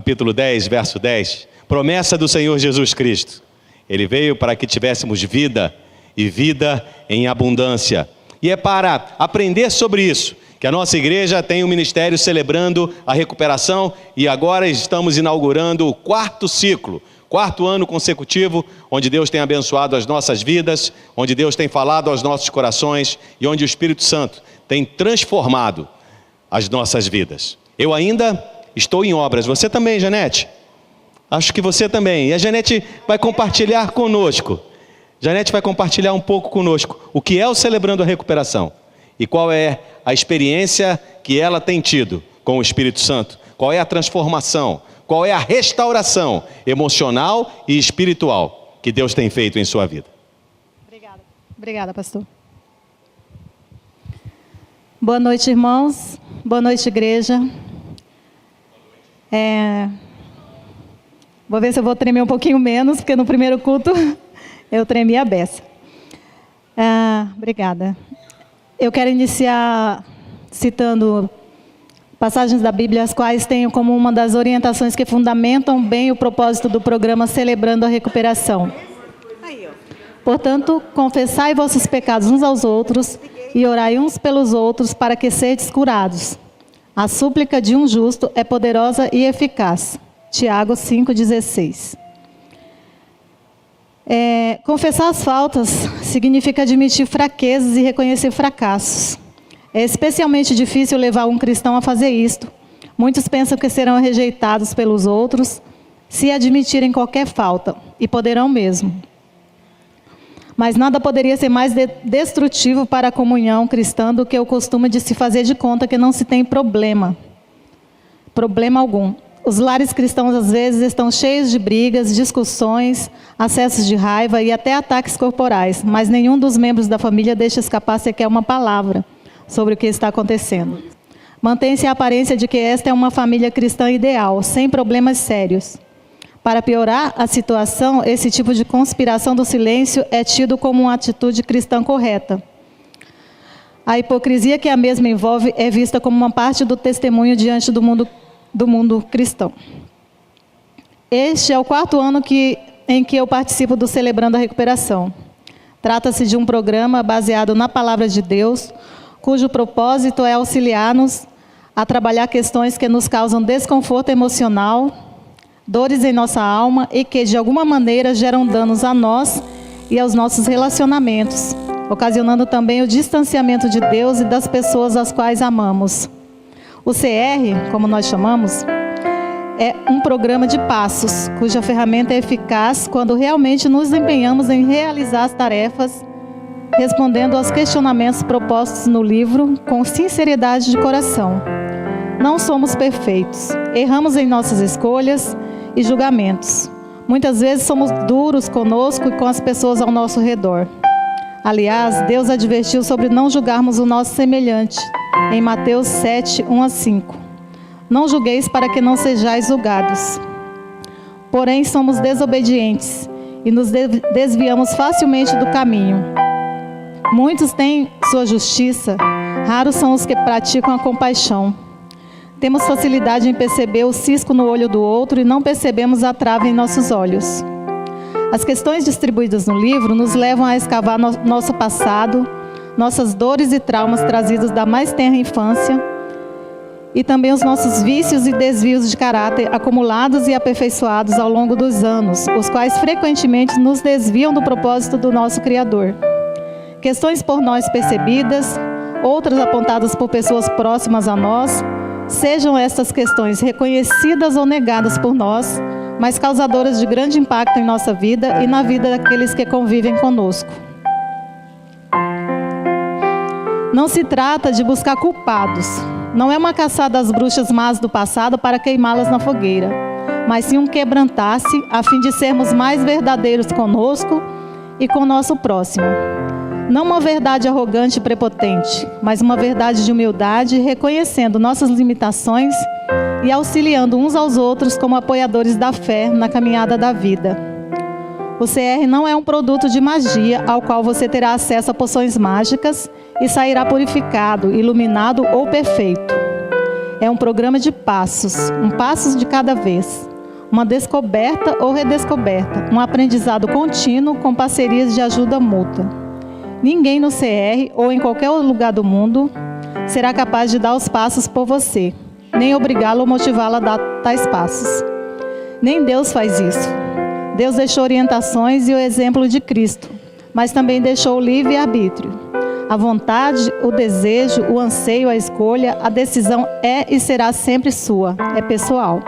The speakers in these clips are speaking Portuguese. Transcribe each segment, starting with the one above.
capítulo 10, verso 10, promessa do Senhor Jesus Cristo. Ele veio para que tivéssemos vida e vida em abundância. E é para aprender sobre isso que a nossa igreja tem um ministério celebrando a recuperação, e agora estamos inaugurando o quarto ciclo, quarto ano consecutivo, onde Deus tem abençoado as nossas vidas, onde Deus tem falado aos nossos corações e onde o Espírito Santo tem transformado as nossas vidas. Eu ainda estou em obras, você também, Janete? Acho que você também. E a Janete vai compartilhar conosco. Janete vai compartilhar um pouco conosco o que é o Celebrando a Recuperação e qual é a experiência que ela tem tido com o Espírito Santo, qual é a transformação, qual é a restauração emocional e espiritual que Deus tem feito em sua vida. Obrigada. Obrigada, pastor. Boa noite, irmãos. Boa noite, igreja. Vou ver se eu vou tremer um pouquinho menos, porque no primeiro culto eu tremi a beça. Obrigada. Eu quero iniciar citando passagens da Bíblia, as quais tenho como uma das orientações que fundamentam bem o propósito do programa Celebrando a Recuperação. Portanto, confessai vossos pecados uns aos outros e orai uns pelos outros para que sejais curados. A súplica de um justo é poderosa e eficaz. Tiago 5,16. Confessar as faltas significa admitir fraquezas e reconhecer fracassos. É especialmente difícil levar um cristão a fazer isto. Muitos pensam que serão rejeitados pelos outros se admitirem qualquer falta, e poderão mesmo. Mas nada poderia ser mais destrutivo para a comunhão cristã do que o costume de se fazer de conta que não se tem problema algum. Os lares cristãos às vezes estão cheios de brigas, discussões, acessos de raiva e até ataques corporais, mas nenhum dos membros da família deixa escapar sequer uma palavra sobre o que está acontecendo. Mantém-se a aparência de que esta é uma família cristã ideal, sem problemas sérios. Para piorar a situação, esse tipo de conspiração do silêncio é tido como uma atitude cristã correta. A hipocrisia que a mesma envolve é vista como uma parte do testemunho diante do mundo cristão. Este é o quarto ano em que eu participo do Celebrando a Recuperação. Trata-se de um programa baseado na Palavra de Deus, cujo propósito é auxiliar-nos a trabalhar questões que nos causam desconforto emocional, dores em nossa alma e que, de alguma maneira, geram danos a nós e aos nossos relacionamentos, ocasionando também o distanciamento de Deus e das pessoas às quais amamos. O CR, como nós chamamos, é um programa de passos, cuja ferramenta é eficaz quando realmente nos empenhamos em realizar as tarefas, respondendo aos questionamentos propostos no livro com sinceridade de coração. Não somos perfeitos, erramos em nossas escolhas e julgamentos. Muitas vezes somos duros conosco e com as pessoas ao nosso redor. Aliás, Deus advertiu sobre não julgarmos o nosso semelhante, em Mateus 7, 1-5. Não julgueis para que não sejais julgados. Porém, somos desobedientes e nos desviamos facilmente do caminho. Muitos têm sua justiça, raros são os que praticam a compaixão. Temos facilidade em perceber o cisco no olho do outro e não percebemos a trave em nossos olhos. As questões distribuídas no livro nos levam a escavar nosso passado, nossas dores e traumas trazidos da mais tenra infância e também os nossos vícios e desvios de caráter acumulados e aperfeiçoados ao longo dos anos, os quais frequentemente nos desviam do propósito do nosso Criador. Questões por nós percebidas, outras apontadas por pessoas próximas a nós, sejam estas questões reconhecidas ou negadas por nós, mas causadoras de grande impacto em nossa vida e na vida daqueles que convivem conosco. Não se trata de buscar culpados. Não é uma caçada às bruxas más do passado para queimá-las na fogueira, mas sim um quebrantar-se a fim de sermos mais verdadeiros conosco e com o nosso próximo. Não uma verdade arrogante e prepotente, mas uma verdade de humildade, reconhecendo nossas limitações e auxiliando uns aos outros como apoiadores da fé na caminhada da vida. O CR não é um produto de magia ao qual você terá acesso a poções mágicas e sairá purificado, iluminado ou perfeito. É um programa de passos, um passo de cada vez. Uma descoberta ou redescoberta, um aprendizado contínuo com parcerias de ajuda mútua. Ninguém no CR ou em qualquer lugar do mundo será capaz de dar os passos por você, nem obrigá-lo ou motivá-lo a dar tais passos. Nem Deus faz isso. Deus deixou orientações e o exemplo de Cristo, mas também deixou o livre-arbítrio. A vontade, o desejo, o anseio, a escolha, a decisão é e será sempre sua, é pessoal.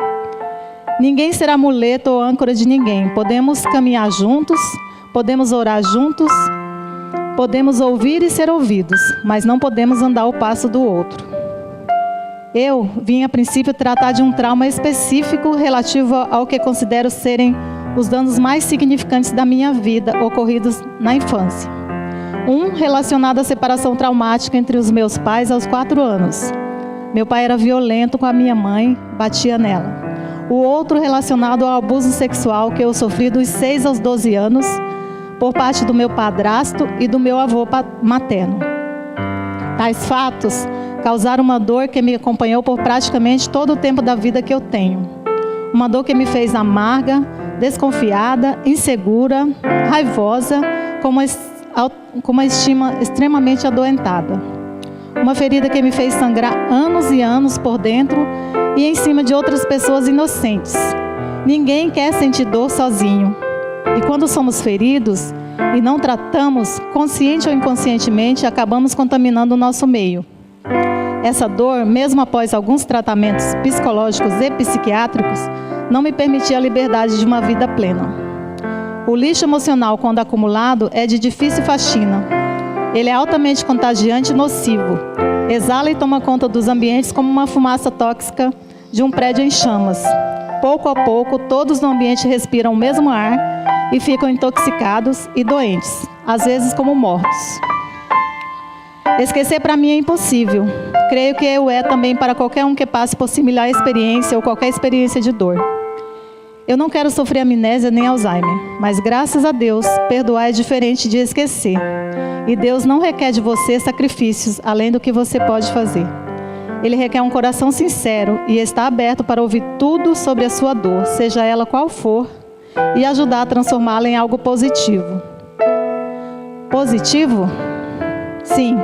Ninguém será muleta ou âncora de ninguém. Podemos caminhar juntos, podemos orar juntos, podemos ouvir e ser ouvidos, mas não podemos andar ao passo do outro. Eu vim a princípio tratar de um trauma específico relativo ao que considero serem os danos mais significantes da minha vida ocorridos na infância. Um relacionado à separação traumática entre os meus pais aos 4 anos. Meu pai era violento com a minha mãe, batia nela. O outro relacionado ao abuso sexual que eu sofri dos 6 aos 12 anos por parte do meu padrasto e do meu avô materno. Tais fatos causaram uma dor que me acompanhou por praticamente todo o tempo da vida que eu tenho. Uma dor que me fez amarga, desconfiada, insegura, raivosa, com uma estima extremamente adoentada. Uma ferida que me fez sangrar anos e anos por dentro e em cima de outras pessoas inocentes. Ninguém quer sentir dor sozinho. E quando somos feridos e não tratamos, consciente ou inconscientemente, acabamos contaminando o nosso meio. Essa dor, mesmo após alguns tratamentos psicológicos e psiquiátricos, não me permitia a liberdade de uma vida plena. O lixo emocional, quando acumulado, é de difícil faxina. Ele é altamente contagiante e nocivo. Exala e toma conta dos ambientes como uma fumaça tóxica de um prédio em chamas. Pouco a pouco, todos no ambiente respiram o mesmo ar e ficam intoxicados e doentes, às vezes como mortos. Esquecer para mim é impossível. Creio que o é também para qualquer um que passe por similar experiência ou qualquer experiência de dor. Eu não quero sofrer amnésia nem Alzheimer, mas graças a Deus, perdoar é diferente de esquecer. E Deus não requer de você sacrifícios além do que você pode fazer. Ele requer um coração sincero e está aberto para ouvir tudo sobre a sua dor, seja ela qual for, e ajudar a transformá-la em algo positivo. Positivo? Sim.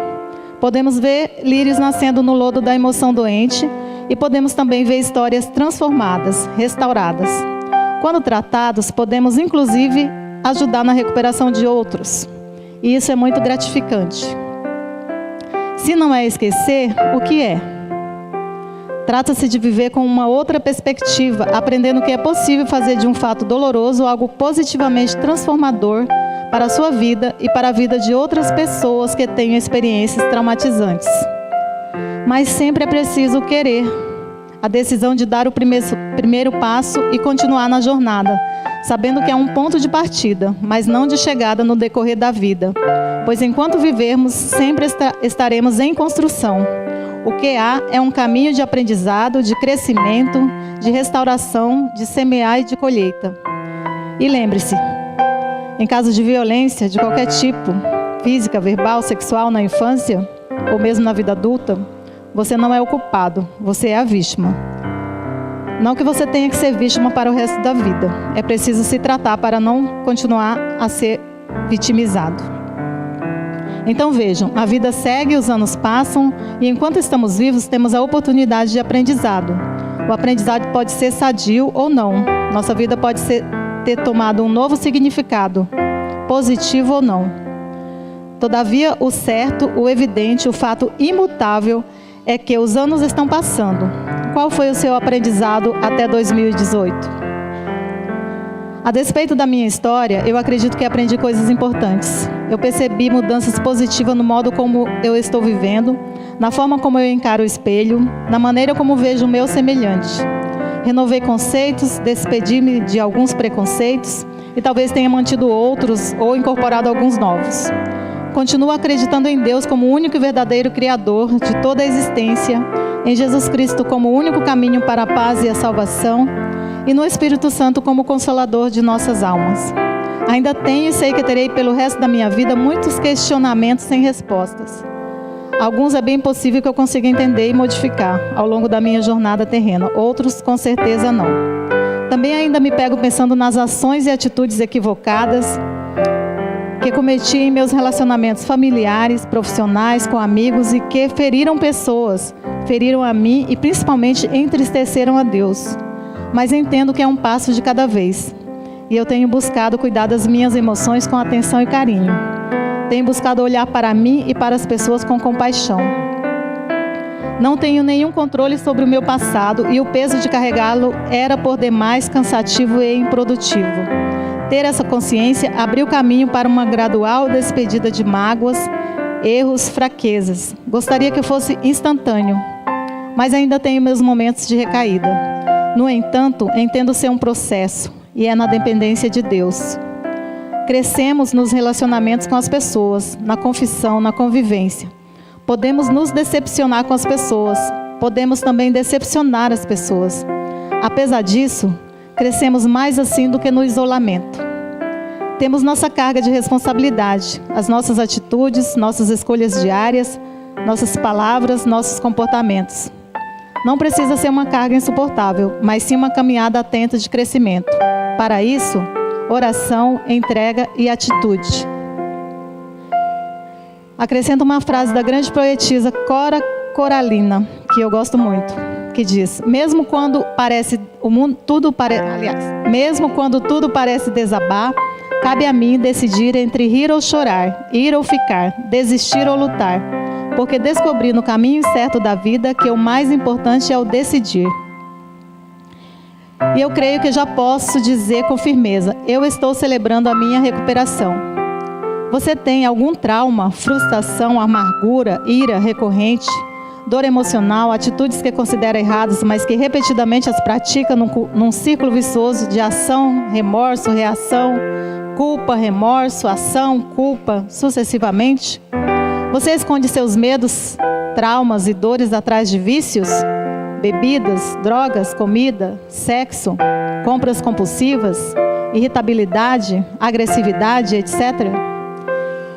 Podemos ver lírios nascendo no lodo da emoção doente e podemos também ver histórias transformadas, restauradas. Quando tratados, podemos inclusive ajudar na recuperação de outros. E isso é muito gratificante. Se não é esquecer, o que é? Trata-se de viver com uma outra perspectiva, aprendendo que é possível fazer de um fato doloroso algo positivamente transformador para a sua vida e para a vida de outras pessoas que tenham experiências traumatizantes. Mas sempre é preciso querer, a decisão de dar o primeiro passo e continuar na jornada, sabendo que é um ponto de partida, mas não de chegada no decorrer da vida, pois enquanto vivermos, sempre estaremos em construção. O que há é um caminho de aprendizado, de crescimento, de restauração, de semear e de colheita. E lembre-se, em caso de violência de qualquer tipo, física, verbal, sexual na infância, ou mesmo na vida adulta, você não é o culpado, você é a vítima. Não que você tenha que ser vítima para o resto da vida. É preciso se tratar para não continuar a ser vitimizado. Então vejam, a vida segue, os anos passam, e enquanto estamos vivos, temos a oportunidade de aprendizado. O aprendizado pode ser sadio ou não. Nossa vida pode ter tomado um novo significado, positivo ou não. Todavia, o certo, o evidente, o fato imutável é que os anos estão passando. Qual foi o seu aprendizado até 2018? A despeito da minha história, eu acredito que aprendi coisas importantes. Eu percebi mudanças positivas no modo como eu estou vivendo, na forma como eu encaro o espelho, na maneira como vejo o meu semelhante. Renovei conceitos, despedi-me de alguns preconceitos e talvez tenha mantido outros ou incorporado alguns novos. Continuo acreditando em Deus como o único e verdadeiro Criador de toda a existência, em Jesus Cristo como o único caminho para a paz e a salvação, e no Espírito Santo como Consolador de nossas almas. Ainda tenho e sei que terei pelo resto da minha vida muitos questionamentos sem respostas. Alguns é bem possível que eu consiga entender e modificar ao longo da minha jornada terrena, outros com certeza não. Também ainda me pego pensando nas ações e atitudes equivocadas que cometi em meus relacionamentos familiares, profissionais, com amigos e que feriram pessoas, feriram a mim e principalmente entristeceram a Deus. Mas entendo que é um passo de cada vez. E eu tenho buscado cuidar das minhas emoções com atenção e carinho. Tenho buscado olhar para mim e para as pessoas com compaixão. Não tenho nenhum controle sobre o meu passado e o peso de carregá-lo era por demais cansativo e improdutivo. Ter essa consciência abriu caminho para uma gradual despedida de mágoas, erros, fraquezas. Gostaria que fosse instantâneo, mas ainda tenho meus momentos de recaída. No entanto, entendo ser um processo e é na dependência de Deus. Crescemos nos relacionamentos com as pessoas, na confissão, na convivência. Podemos nos decepcionar com as pessoas, podemos também decepcionar as pessoas. Apesar disso, crescemos mais assim do que no isolamento. Temos nossa carga de responsabilidade, as nossas atitudes, nossas escolhas diárias, nossas palavras, nossos comportamentos. Não precisa ser uma carga insuportável, mas sim uma caminhada atenta de crescimento. Para isso, oração, entrega e atitude. Acrescento uma frase da grande poetisa Cora Coralina, que eu gosto muito, que diz: mesmo quando tudo parece desabar, cabe a mim decidir entre rir ou chorar, ir ou ficar, desistir ou lutar, porque descobri no caminho certo da vida que o mais importante é o decidir. E eu creio que já posso dizer com firmeza: eu estou celebrando a minha recuperação. Você tem algum trauma, frustração, amargura, ira recorrente, dor emocional, atitudes que considera erradas, mas que repetidamente as pratica num círculo vicioso de ação, remorso, reação, culpa, remorso, ação, culpa, sucessivamente? Você esconde seus medos, traumas e dores atrás de vícios? Bebidas, drogas, comida, sexo, compras compulsivas, irritabilidade, agressividade, etc.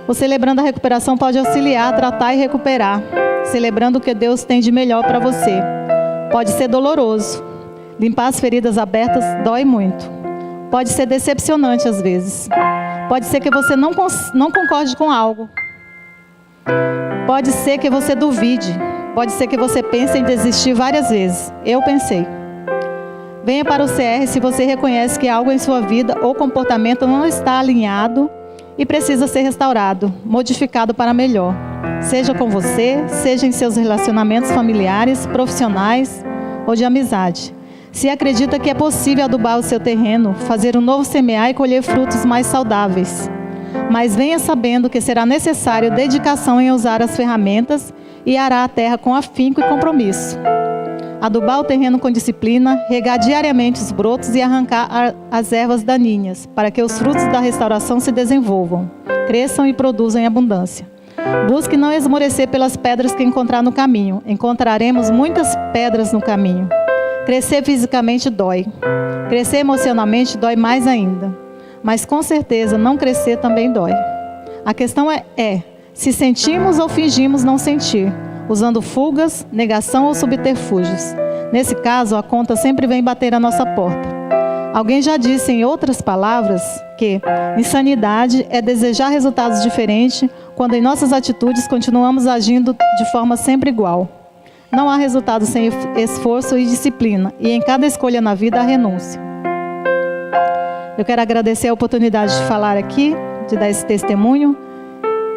O Celebrando a Recuperação pode auxiliar a tratar e recuperar, celebrando o que Deus tem de melhor para você. Pode ser doloroso. Limpar as feridas abertas dói muito. Pode ser decepcionante às vezes. Pode ser que você não concorde com algo. Pode ser que você duvide. Pode ser que você pense em desistir várias vezes. Eu pensei. Venha para o CR se você reconhece que algo em sua vida ou comportamento não está alinhado e precisa ser restaurado, modificado para melhor. Seja com você, seja em seus relacionamentos familiares, profissionais ou de amizade. Se acredita que é possível adubar o seu terreno, fazer um novo semear e colher frutos mais saudáveis. Mas venha sabendo que será necessário dedicação em usar as ferramentas e arar a terra com afinco e compromisso. Adubar o terreno com disciplina, regar diariamente os brotos e arrancar as ervas daninhas, para que os frutos da restauração se desenvolvam, cresçam e produzam em abundância. Busque não esmorecer pelas pedras que encontrar no caminho. Encontraremos muitas pedras no caminho. Crescer fisicamente dói. Crescer emocionalmente dói mais ainda. Mas com certeza não crescer também dói. A questão é se sentimos ou fingimos não sentir, usando fugas, negação ou subterfúgios. Nesse caso, a conta sempre vem bater à nossa porta. Alguém já disse, em outras palavras, que insanidade é desejar resultados diferentes quando em nossas atitudes continuamos agindo de forma sempre igual. Não há resultado sem esforço e disciplina, e em cada escolha na vida há renúncia. Eu quero agradecer a oportunidade de falar aqui, de dar esse testemunho,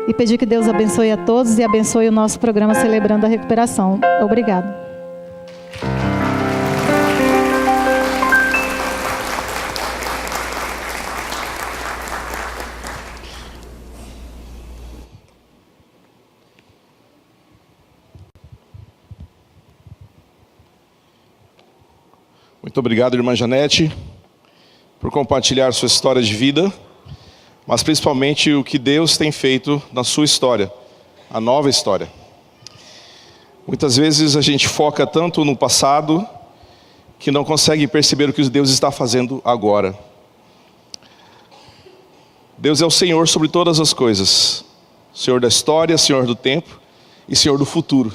e pedir que Deus abençoe a todos e abençoe o nosso programa Celebrando a Recuperação. Obrigada. Muito obrigado, irmã Janete, por compartilhar sua história de vida, mas principalmente o que Deus tem feito na sua história, a nova história. Muitas vezes a gente foca tanto no passado que não consegue perceber o que Deus está fazendo agora. Deus é o Senhor sobre todas as coisas, Senhor da história, Senhor do tempo, e Senhor do futuro.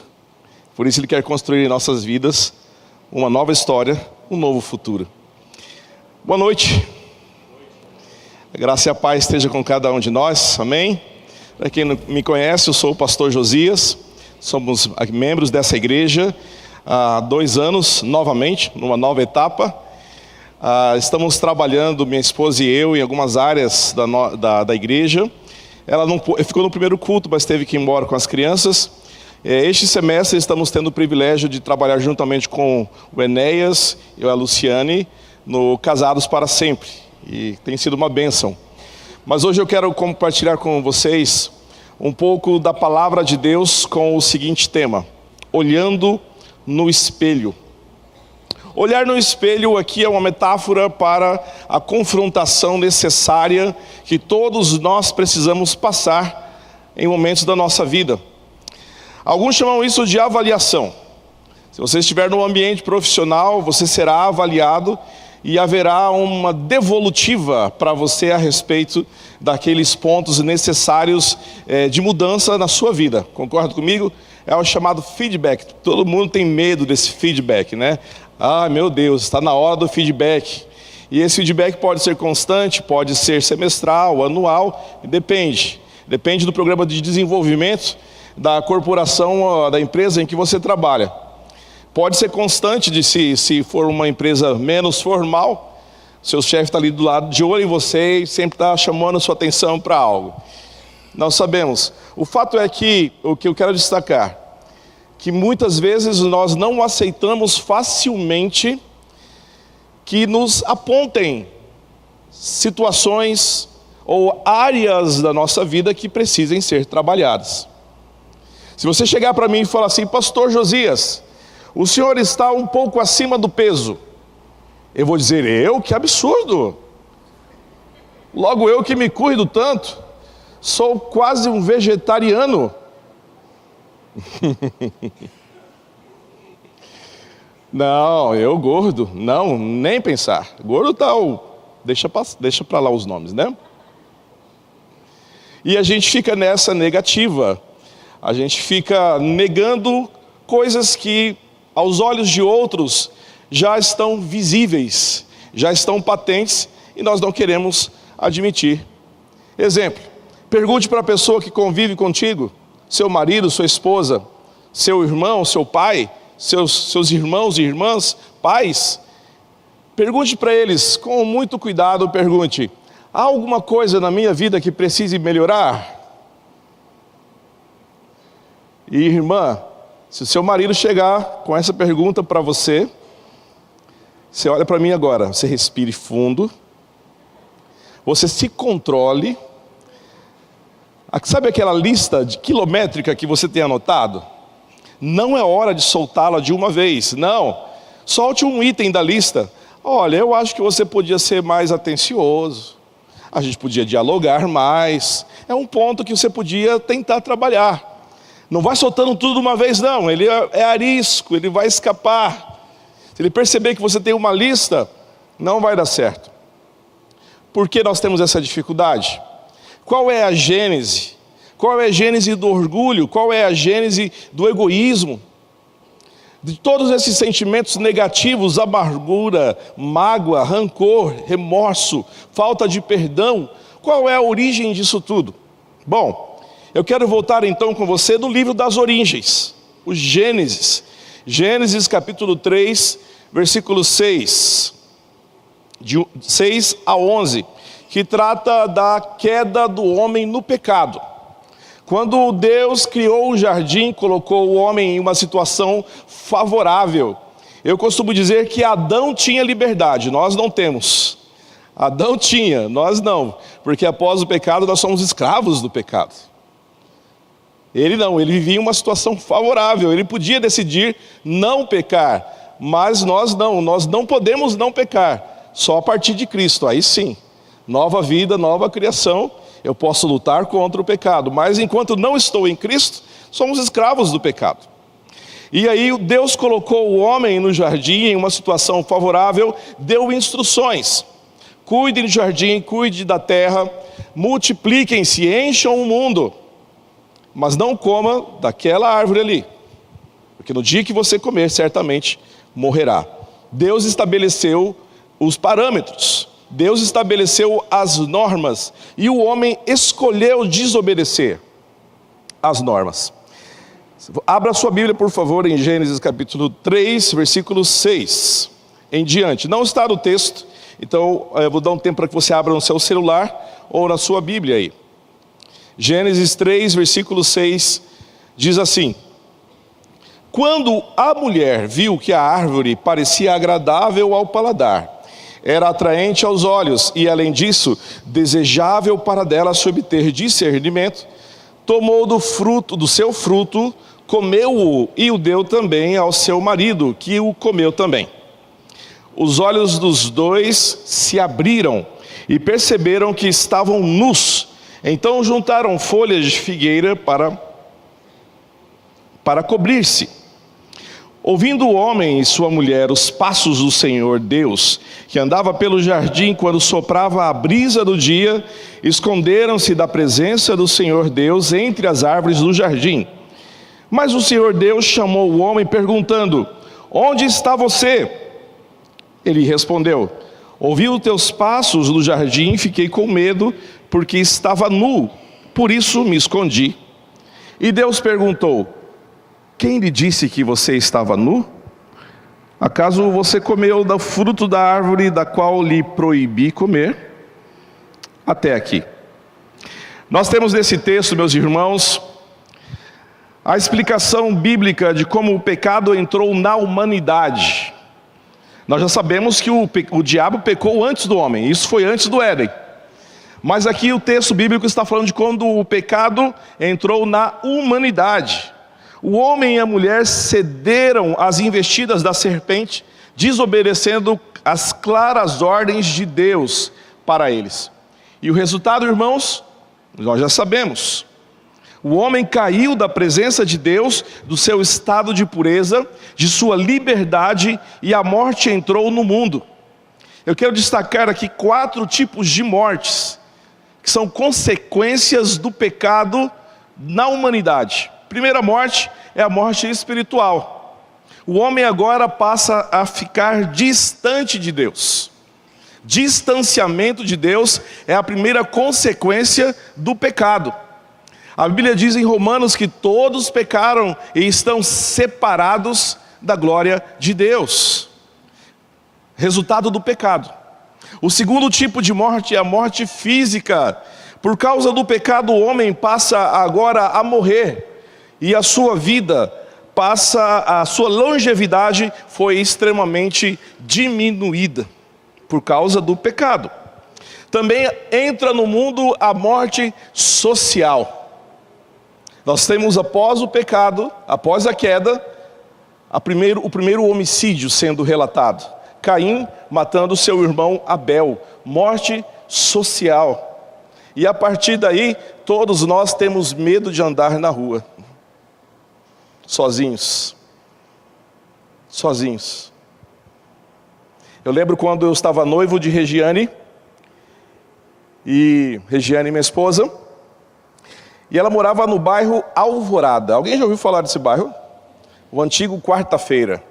Por isso Ele quer construir em nossas vidas uma nova história, um novo futuro. Boa noite. A graça e a paz esteja com cada um de nós, amém? Para quem não me conhece, eu sou o pastor Josias, somos membros dessa igreja há 2 anos, novamente, numa nova etapa. Estamos trabalhando, minha esposa e eu, em algumas áreas da igreja. Ela não ficou no primeiro culto, mas teve que ir embora com as crianças. Este semestre estamos tendo o privilégio de trabalhar juntamente com o Enéas e a Luciane no Casados para Sempre. E tem sido uma bênção. Mas hoje eu quero compartilhar com vocês um pouco da palavra de Deus com o seguinte tema: olhando no espelho. Olhar no espelho aqui é uma metáfora para a confrontação necessária que todos nós precisamos passar em momentos da nossa vida. Alguns chamam isso de avaliação. Se você estiver no ambiente profissional, você será avaliado e haverá uma devolutiva para você a respeito daqueles pontos necessários de mudança na sua vida. Concorda comigo? É o chamado feedback. Todo mundo tem medo desse feedback, né? Ah, meu Deus, está na hora do feedback. E esse feedback pode ser constante, pode ser semestral, anual, depende. Depende do programa de desenvolvimento da corporação, da empresa em que você trabalha. Pode ser constante, se for uma empresa menos formal, seu chefe está ali do lado, de olho em você e sempre está chamando a sua atenção para algo. Nós sabemos. O fato é que, o que eu quero destacar, que muitas vezes nós não aceitamos facilmente que nos apontem situações ou áreas da nossa vida que precisem ser trabalhadas. Se você chegar para mim e falar assim: pastor Josias, o senhor está um pouco acima do peso, eu vou dizer: eu? Que absurdo! Logo eu que me cuido tanto, sou quase um vegetariano. Não, eu gordo, não, nem pensar. Gordo tal, deixa para lá os nomes, né? E a gente fica nessa negativa, a gente fica negando coisas que aos olhos de outros já estão visíveis, já estão patentes e nós não queremos admitir. Exemplo, pergunte para a pessoa que convive contigo, seu marido, sua esposa, seu irmão, seu pai, seus irmãos e irmãs, pais. Pergunte para eles, com muito cuidado, pergunte: há alguma coisa na minha vida que precise melhorar? E irmã, se o seu marido chegar com essa pergunta para você, você olha para mim agora, você respire fundo, você se controle. Sabe aquela lista quilométrica que você tem anotado? Não é hora de soltá-la de uma vez, não. Solte um item da lista. Olha, eu acho que você podia ser mais atencioso, a gente podia dialogar mais, é um ponto que você podia tentar trabalhar. Não vai soltando tudo de uma vez não, ele é arisco, ele vai escapar. Se ele perceber que você tem uma lista, não vai dar certo. Por que nós temos essa dificuldade? Qual é a gênese? Qual é a gênese do orgulho? Qual é a gênese do egoísmo? De todos esses sentimentos negativos, amargura, mágoa, rancor, remorso, falta de perdão, qual é a origem disso tudo? Bom, eu quero voltar então com você no livro das origens, o Gênesis. Gênesis capítulo 3, versículo 6, de 6 a 11, que trata da queda do homem no pecado. Quando Deus criou o jardim, colocou o homem em uma situação favorável. Eu costumo dizer que Adão tinha liberdade, nós não temos. Adão tinha, nós não, porque após o pecado nós somos escravos do pecado. Ele não, ele vivia em uma situação favorável, ele podia decidir não pecar, mas nós não podemos não pecar, só a partir de Cristo, aí sim. Nova vida, nova criação, eu posso lutar contra o pecado, mas enquanto não estou em Cristo, somos escravos do pecado. E aí Deus colocou o homem no jardim em uma situação favorável, deu instruções: cuidem do jardim, cuide da terra, multipliquem-se, encham o mundo. mas não coma daquela árvore ali, porque no dia que você comer, certamente morrerá. Deus estabeleceu os parâmetros, Deus estabeleceu as normas, e o homem escolheu desobedecer as normas. Abra sua Bíblia, por favor, em Gênesis capítulo 3, versículo 6 em diante. Não está no texto, então eu vou dar um tempo para que você abra no seu celular ou na sua Bíblia aí. Gênesis 3, versículo 6 diz assim: quando a mulher viu que a árvore parecia agradável ao paladar, era atraente aos olhos e, além disso, desejável para dela se obter discernimento, tomou do seu fruto, comeu-o e o deu também ao seu marido, que o comeu também. Os olhos dos dois se abriram e perceberam que estavam nus. Então juntaram folhas de figueira para cobrir-se. Ouvindo o homem e sua mulher os passos do Senhor Deus, que andava pelo jardim quando soprava a brisa do dia, esconderam-se da presença do Senhor Deus entre as árvores do jardim. Mas o Senhor Deus chamou o homem perguntando: onde está você? Ele respondeu: ouvi os teus passos no jardim e fiquei com medo, porque estava nu, por isso me escondi. E Deus perguntou: quem lhe disse que você estava nu? Acaso você comeu do fruto da árvore da qual lhe proibi comer? Até aqui. Nós temos nesse texto, meus irmãos, a explicação bíblica de como o pecado entrou na humanidade. Nós já sabemos que o diabo pecou antes do homem, isso foi antes do Éden. Mas aqui o texto bíblico está falando de quando o pecado entrou na humanidade. O homem e a mulher cederam às investidas da serpente, desobedecendo as claras ordens de Deus para eles. E o resultado, irmãos, nós já sabemos. O homem caiu da presença de Deus, do seu estado de pureza, de sua liberdade, e a morte entrou no mundo. Eu quero destacar aqui 4 tipos de mortes, que são consequências do pecado na humanidade. Primeira morte é a morte espiritual. O homem agora passa a ficar distante de Deus. Distanciamento de Deus é a primeira consequência do pecado. A Bíblia diz em Romanos que todos pecaram e estão separados da glória de Deus. Resultado do pecado. O segundo tipo de morte é a morte física. Por causa do pecado, o homem passa agora a morrer. E a sua vida a sua longevidade foi extremamente diminuída por causa do pecado. Também entra no mundo a morte social. Nós temos após o pecado, após a queda, o primeiro homicídio sendo relatado. Caim matando seu irmão Abel, morte social. E a partir daí, todos nós temos medo de andar na rua. Sozinhos. Eu lembro quando eu estava noivo de Regiane, e Regiane, minha esposa, e ela morava no bairro Alvorada. Alguém já ouviu falar desse bairro? O antigo Quarta-feira.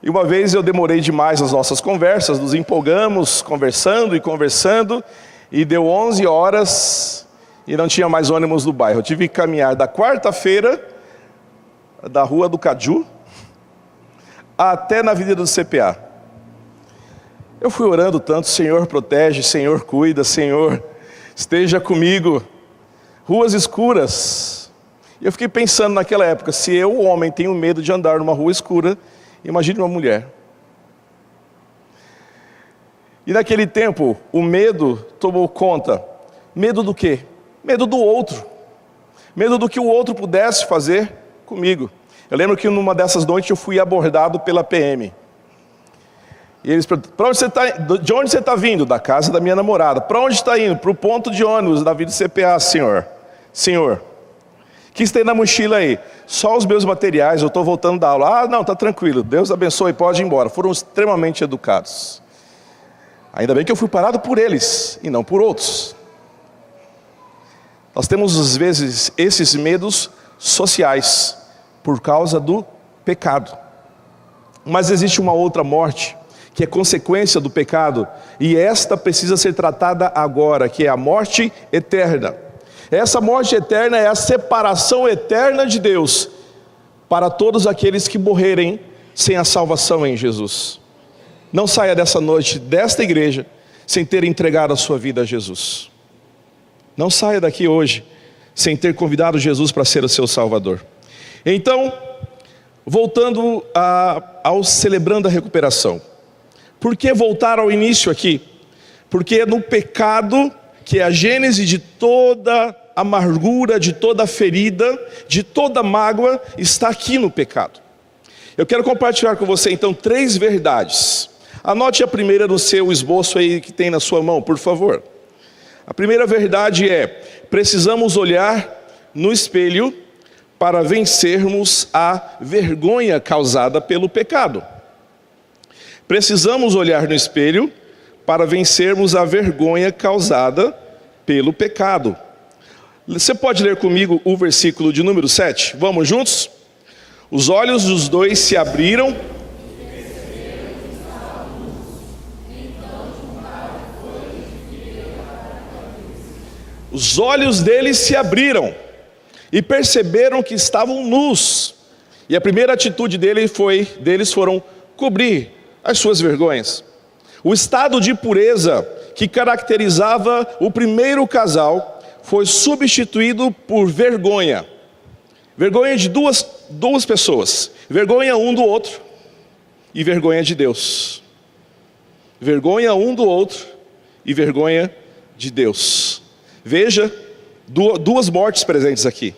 E uma vez eu demorei demais nas nossas conversas, nos empolgamos, conversando, e deu 11 horas e não tinha mais ônibus no bairro. Eu tive que caminhar da Quarta-feira, da Rua do Caju, até na Avenida do CPA. Eu fui orando tanto: Senhor protege, Senhor cuida, Senhor esteja comigo. Ruas escuras. E eu fiquei pensando naquela época, se eu, homem, tenho medo de andar numa rua escura, imagine uma mulher. E naquele tempo, o medo tomou conta. Medo do quê? Medo do outro. Medo do que o outro pudesse fazer comigo. Eu lembro que numa dessas noites eu fui abordado pela PM. E eles perguntaram: de onde você está vindo? Da casa da minha namorada. Para onde está indo? Para o ponto de ônibus da Vida CPA, senhor. Senhor, o que você tem na mochila aí? Só os meus materiais, eu estou voltando da aula. Ah, não, está tranquilo, Deus abençoe, pode ir embora. Foram extremamente educados. Ainda bem que eu fui parado por eles e não por outros. Nós temos às vezes esses medos sociais por causa do pecado. Mas existe uma outra morte que é consequência do pecado, e esta precisa ser tratada agora, que é a morte eterna. Essa morte eterna é a separação eterna de Deus para todos aqueles que morrerem sem a salvação em Jesus. Não saia dessa noite, desta igreja, sem ter entregado a sua vida a Jesus. Não saia daqui hoje sem ter convidado Jesus para ser o seu Salvador. Então, voltando ao celebrando a recuperação. Por que voltar ao início aqui? Porque é no pecado que é a gênese de toda amargura, de toda ferida, de toda mágoa, está aqui no pecado. Eu quero compartilhar com você então 3 verdades. Anote a primeira no seu esboço aí que tem na sua mão, por favor. A primeira verdade é: precisamos olhar no espelho para vencermos a vergonha causada pelo pecado. Precisamos olhar no espelho para vencermos a vergonha causada pelo pecado. Você pode ler comigo o versículo de número 7? Vamos juntos? Os olhos dos dois se abriram. Os olhos deles se abriram e perceberam que estavam nus. E a primeira atitude deles foram cobrir as suas vergonhas. O estado de pureza que caracterizava o primeiro casal foi substituído por vergonha. Vergonha de duas pessoas. Vergonha um do outro e vergonha de Deus. Vergonha um do outro e vergonha de Deus. Veja, duas mortes presentes aqui.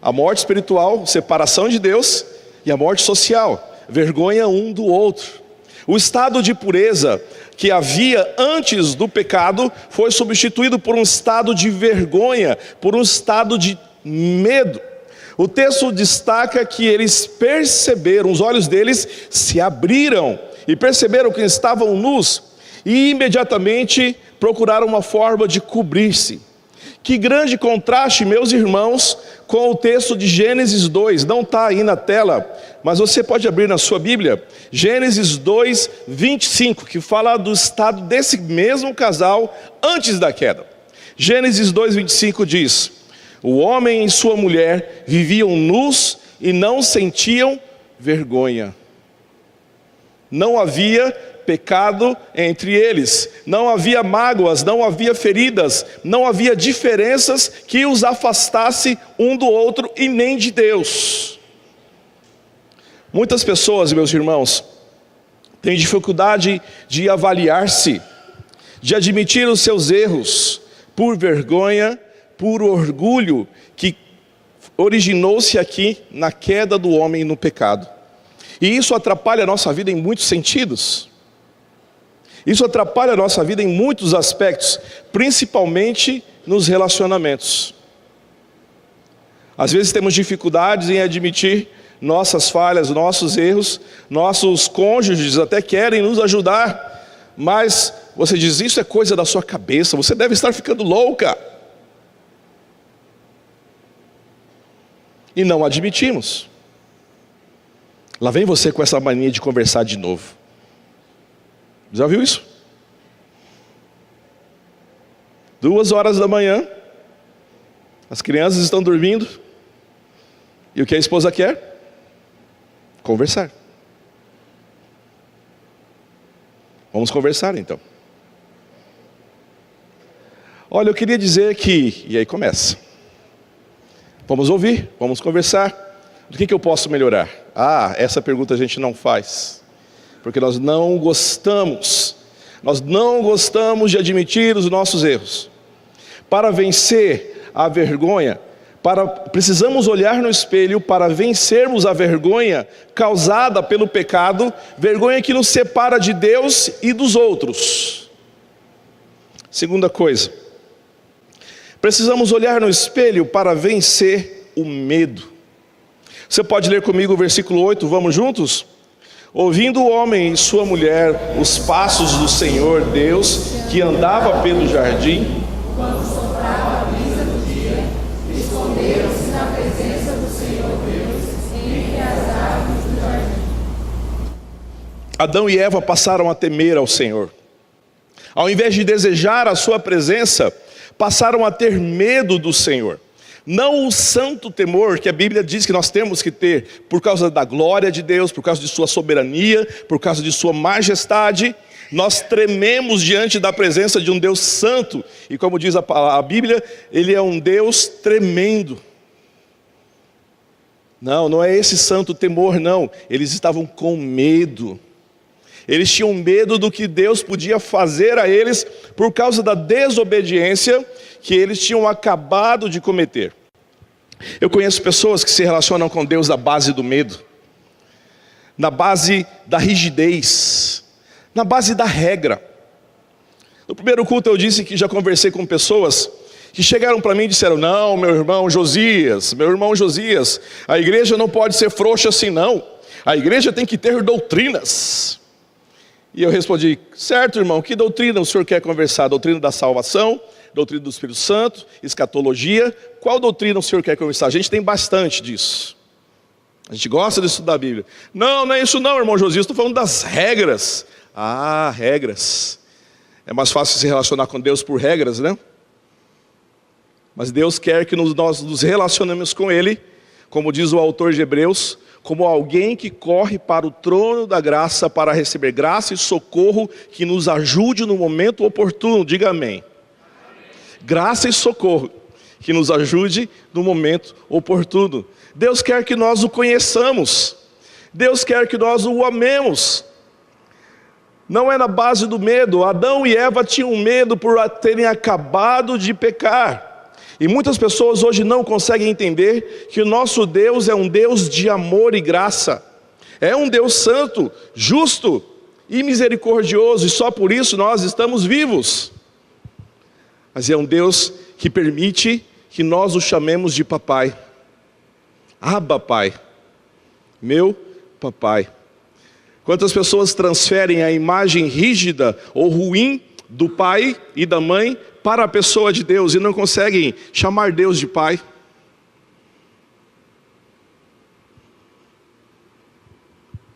A morte espiritual, separação de Deus, e a morte social, vergonha um do outro. O estado de pureza que havia antes do pecado foi substituído por um estado de vergonha, por um estado de medo. O texto destaca que eles perceberam, os olhos deles se abriram e perceberam que estavam nus e imediatamente procuraram uma forma de cobrir-se. Que grande contraste, meus irmãos, com o texto de Gênesis 2, não está aí na tela, mas você pode abrir na sua Bíblia, Gênesis 2, 25, que fala do estado desse mesmo casal antes da queda. Gênesis 2, 25 diz: o homem e sua mulher viviam nus e não sentiam vergonha. Não havia pecado entre eles, não havia mágoas, não havia feridas, não havia diferenças que os afastasse um do outro e nem de Deus. Muitas pessoas, meus irmãos, têm dificuldade de avaliar-se, de admitir os seus erros, por vergonha, por orgulho, que originou-se aqui na queda do homem no pecado. E isso atrapalha a nossa vida em muitos sentidos. Isso atrapalha a nossa vida em muitos aspectos, principalmente nos relacionamentos. Às vezes temos dificuldades em admitir nossas falhas, nossos erros. Nossos cônjuges até querem nos ajudar, mas você diz: isso é coisa da sua cabeça, você deve estar ficando louca. E não admitimos. Lá vem você com essa mania de conversar de novo. Já viu isso? 2h da manhã, as crianças estão dormindo, e o que a esposa quer? Conversar. Vamos conversar então. Olha, eu queria dizer que... E aí começa. Vamos ouvir, vamos conversar. Do que eu posso melhorar? Essa pergunta a gente não faz, porque nós não gostamos de admitir os nossos erros. Para vencer a vergonha, precisamos olhar no espelho para vencermos a vergonha causada pelo pecado, vergonha que nos separa de Deus e dos outros. Segunda coisa, precisamos olhar no espelho para vencer o medo. Você pode ler comigo o versículo 8, vamos juntos? Ouvindo o homem e sua mulher os passos do Senhor Deus, que andava pelo jardim, quando soprava a brisa do dia, Adão e Eva passaram a temer ao Senhor. Ao invés de desejar a sua presença, passaram a ter medo do Senhor. Não o santo temor que a Bíblia diz que nós temos que ter por causa da glória de Deus, por causa de sua soberania, por causa de sua majestade. Nós trememos diante da presença de um Deus santo. E como diz a Bíblia, Ele é um Deus tremendo. Não é esse santo temor, não. Eles estavam com medo. Eles tinham medo do que Deus podia fazer a eles por causa da desobediência que eles tinham acabado de cometer. Eu conheço pessoas que se relacionam com Deus na base do medo, na base da rigidez, na base da regra. No primeiro culto eu disse que já conversei com pessoas que chegaram para mim e disseram: não, meu irmão Josias, a igreja não pode ser frouxa assim não, a igreja tem que ter doutrinas. E eu respondi: certo, irmão, que doutrina o senhor quer conversar? Doutrina da salvação, doutrina do Espírito Santo, escatologia? Qual doutrina o senhor quer conversar? A gente tem bastante disso. A gente gosta de estudar a Bíblia. Não é isso não, irmão Josias, estou falando das regras. Ah, regras. É mais fácil se relacionar com Deus por regras, né? Mas Deus quer que nós nos relacionemos com Ele, como diz o autor de Hebreus, como alguém que corre para o trono da graça para receber graça e socorro que nos ajude no momento oportuno. Diga amém. Graça e socorro que nos ajude no momento oportuno. Deus quer que nós o conheçamos. Deus quer que nós o amemos. Não é na base do medo. Adão e Eva tinham medo por terem acabado de pecar. E muitas pessoas hoje não conseguem entender que o nosso Deus é um Deus de amor e graça. É um Deus santo, justo e misericordioso, e só por isso nós estamos vivos. Mas é um Deus que permite que nós o chamemos de papai. Abba, Pai, meu papai. Quantas pessoas transferem a imagem rígida ou ruim do pai e da mãe para a pessoa de Deus e não conseguem chamar Deus de pai?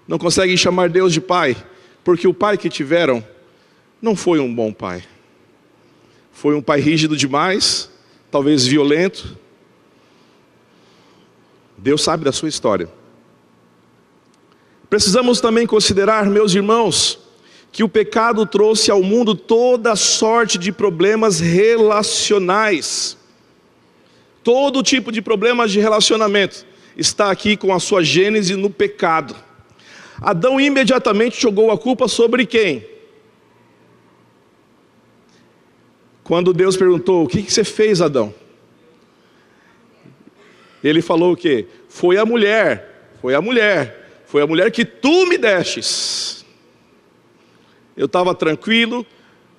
Não conseguem chamar Deus de pai, porque o pai que tiveram não foi um bom pai. Foi um pai rígido demais, talvez violento. Deus sabe da sua história. Precisamos também considerar, meus irmãos, que o pecado trouxe ao mundo toda sorte de problemas relacionais. Todo tipo de problemas de relacionamento está aqui com a sua gênese no pecado. Adão imediatamente jogou a culpa sobre quem? Quando Deus perguntou: o que você fez, Adão? Ele falou o quê? Foi a mulher que tu me destes. Eu estava tranquilo,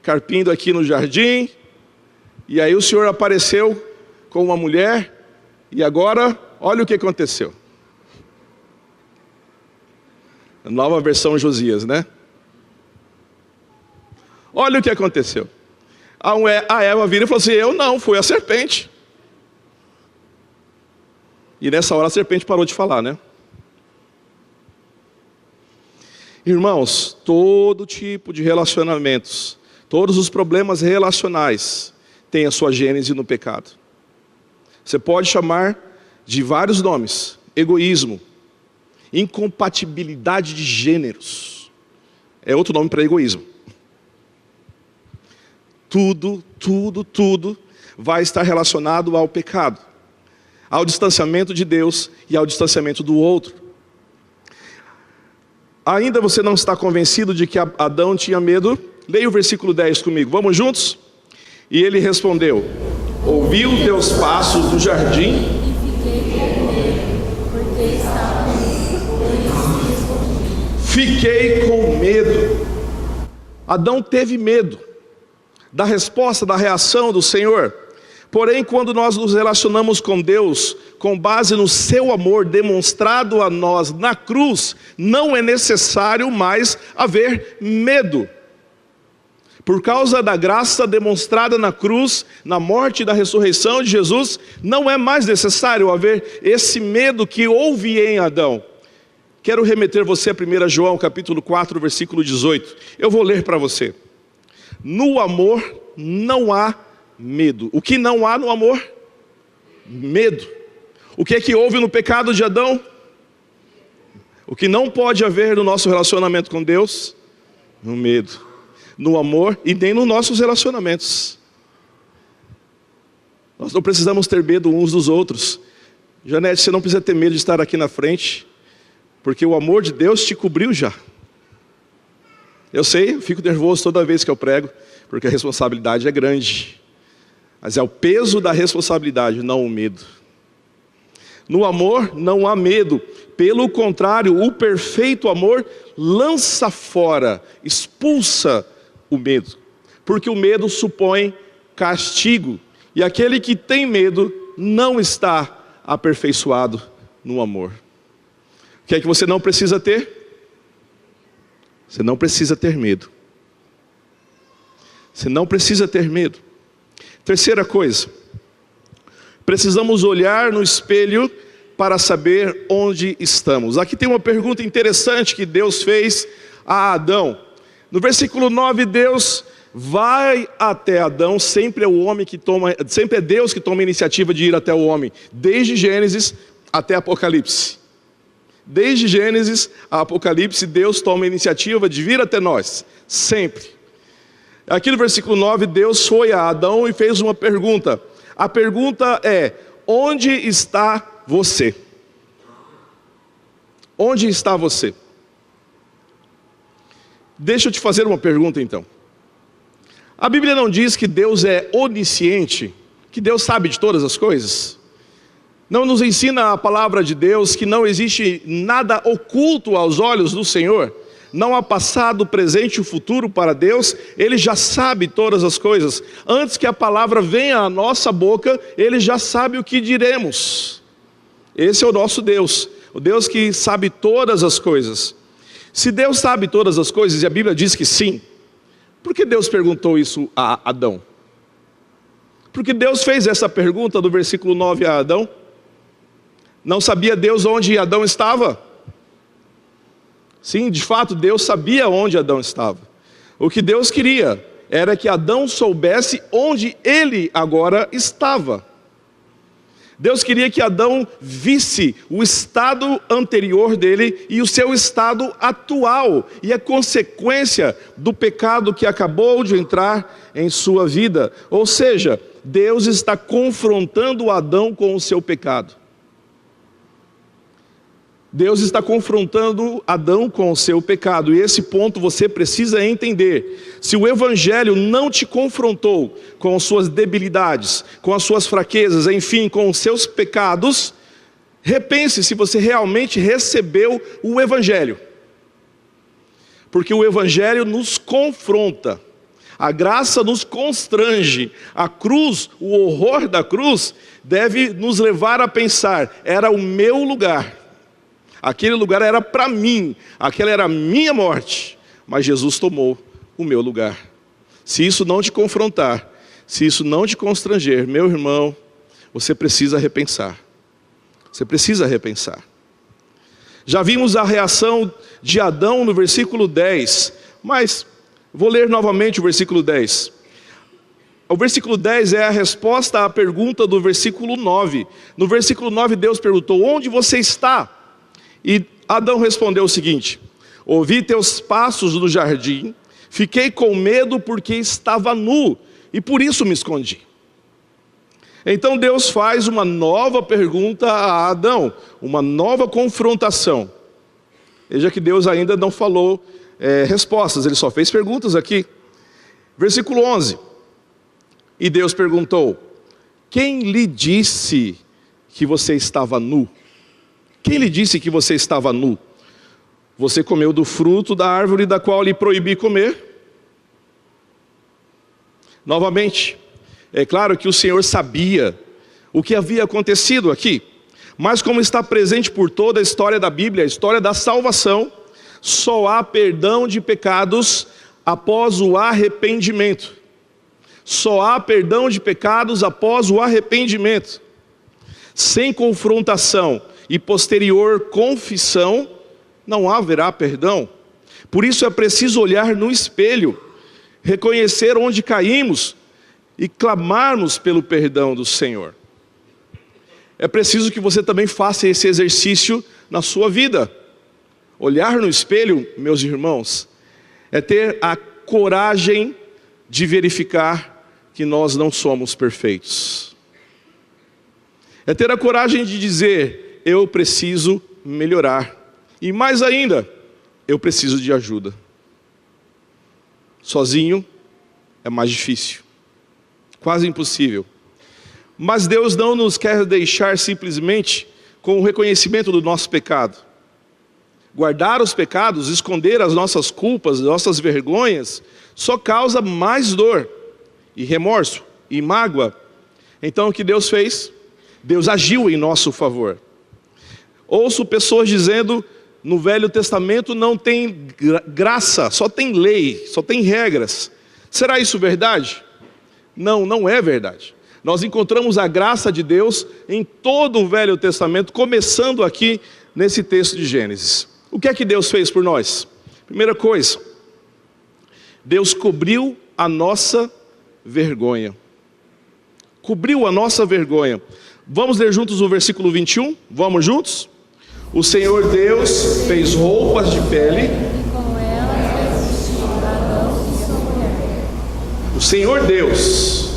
carpindo aqui no jardim, e aí o Senhor apareceu com uma mulher, e agora, olha o que aconteceu. A nova versão Josias, né? Olha o que aconteceu. A Eva vira e falou assim: eu não, foi a serpente. E nessa hora a serpente parou de falar, né? Irmãos, todo tipo de relacionamentos, todos os problemas relacionais têm a sua gênese no pecado. Você pode chamar de vários nomes: egoísmo, incompatibilidade de gêneros, é outro nome para egoísmo. Tudo vai estar relacionado ao pecado, ao distanciamento de Deus e ao distanciamento do outro. Ainda você não está convencido de que Adão tinha medo? Leia o versículo 10 comigo, vamos juntos? E ele respondeu: ouvi os teus passos no jardim fiquei com medo. Adão teve medo da resposta, da reação do Senhor. Porém, quando nós nos relacionamos com Deus, com base no seu amor demonstrado a nós na cruz, não é necessário mais haver medo. Por causa da graça demonstrada na cruz, na morte e da ressurreição de Jesus, não é mais necessário haver esse medo que houve em Adão. quero remeter você a 1 João capítulo 4, versículo 18. Eu vou ler para você. No amor não há medo. O que não há no amor? Medo. O que é que houve no pecado de Adão? O que não pode haver no nosso relacionamento com Deus? No medo. No amor e nem nos nossos relacionamentos. Nós não precisamos ter medo uns dos outros. Janete, você não precisa ter medo de estar aqui na frente, porque o amor de Deus te cobriu já. Eu sei, eu fico nervoso toda vez que eu prego, porque a responsabilidade é grande. Mas é o peso da responsabilidade, não o medo. No amor não há medo. Pelo contrário, o perfeito amor lança fora, expulsa o medo. Porque o medo supõe castigo. E aquele que tem medo não está aperfeiçoado no amor. O que é que você não precisa ter? Você não precisa ter medo. Você não precisa ter medo. Terceira coisa, precisamos olhar no espelho para saber onde estamos. Aqui tem uma pergunta interessante que Deus fez a Adão. No versículo 9, Deus vai até Adão, sempre é Deus que toma a iniciativa de ir até o homem, desde Gênesis até Apocalipse. Desde Gênesis a Apocalipse, Deus toma a iniciativa de vir até nós, sempre. Aqui no versículo 9, Deus foi a Adão e fez uma pergunta. A pergunta é: onde está você? Onde está você? Deixa eu te fazer uma pergunta então. A Bíblia não diz que Deus é onisciente, que Deus sabe de todas as coisas? Não nos ensina a palavra de Deus que não existe nada oculto aos olhos do Senhor? Não há passado, presente e futuro para Deus. Ele já sabe todas as coisas. Antes que a palavra venha à nossa boca, Ele já sabe o que diremos. Esse é o nosso Deus, o Deus que sabe todas as coisas. Se Deus sabe todas as coisas, e a Bíblia diz que sim, por que Deus perguntou isso a Adão? Porque Deus fez essa pergunta do versículo 9 a Adão. Não sabia Deus onde Adão estava? Sim, de fato, Deus sabia onde Adão estava. O que Deus queria era que Adão soubesse onde ele agora estava. Deus queria que Adão visse o estado anterior dele e o seu estado atual, e a consequência do pecado que acabou de entrar em sua vida. Ou seja, Deus está confrontando Adão com o seu pecado. Deus está confrontando Adão com o seu pecado, e esse ponto você precisa entender. Se o Evangelho não te confrontou com suas debilidades, com as suas fraquezas, enfim, com os seus pecados, repense se você realmente recebeu o Evangelho. Porque o Evangelho nos confronta, a graça nos constrange, a cruz, o horror da cruz, deve nos levar a pensar: era o meu lugar. Aquele lugar era para mim, aquela era a minha morte, mas Jesus tomou o meu lugar. Se isso não te confrontar, se isso não te constranger, meu irmão, você precisa repensar. Você precisa repensar. Já vimos a reação de Adão no versículo 10, mas vou ler novamente o versículo 10. O versículo 10 é a resposta à pergunta do versículo 9. No versículo 9 Deus perguntou: onde você está? E Adão respondeu o seguinte: ouvi teus passos no jardim, fiquei com medo porque estava nu, e por isso me escondi. Então Deus faz uma nova pergunta a Adão, uma nova confrontação. Veja que Deus ainda não falou respostas, Ele só fez perguntas aqui. Versículo 11. E Deus perguntou: quem lhe disse que você estava nu? Quem lhe disse que você estava nu? Você comeu do fruto da árvore da qual lhe proibi comer? Novamente, é claro que o Senhor sabia o que havia acontecido aqui, mas como está presente por toda a história da Bíblia, a história da salvação, só há perdão de pecados após o arrependimento. Só há perdão de pecados após o arrependimento. Sem confrontação e posterior confissão, não haverá perdão. Por isso é preciso olhar no espelho, reconhecer onde caímos e clamarmos pelo perdão do Senhor. É preciso que você também faça esse exercício na sua vida. Olhar no espelho, meus irmãos, é ter a coragem de verificar que nós não somos perfeitos. É ter a coragem de dizer, eu preciso melhorar. E mais ainda, eu preciso de ajuda. Sozinho é mais difícil, quase impossível. Mas Deus não nos quer deixar simplesmente com o reconhecimento do nosso pecado. Guardar os pecados, esconder as nossas culpas, as nossas vergonhas, só causa mais dor, e remorso, e mágoa. Então o que Deus fez? Deus agiu em nosso favor. Ouço pessoas dizendo, no Velho Testamento não tem graça, só tem lei, só tem regras. Será isso verdade? Não, não é verdade. Nós encontramos a graça de Deus em todo o Velho Testamento, começando aqui nesse texto de Gênesis. O que é que Deus fez por nós? Primeira coisa, Deus cobriu a nossa vergonha. Cobriu a nossa vergonha. Vamos ler juntos o versículo 21? Vamos juntos? O Senhor Deus fez roupas de pele. O Senhor Deus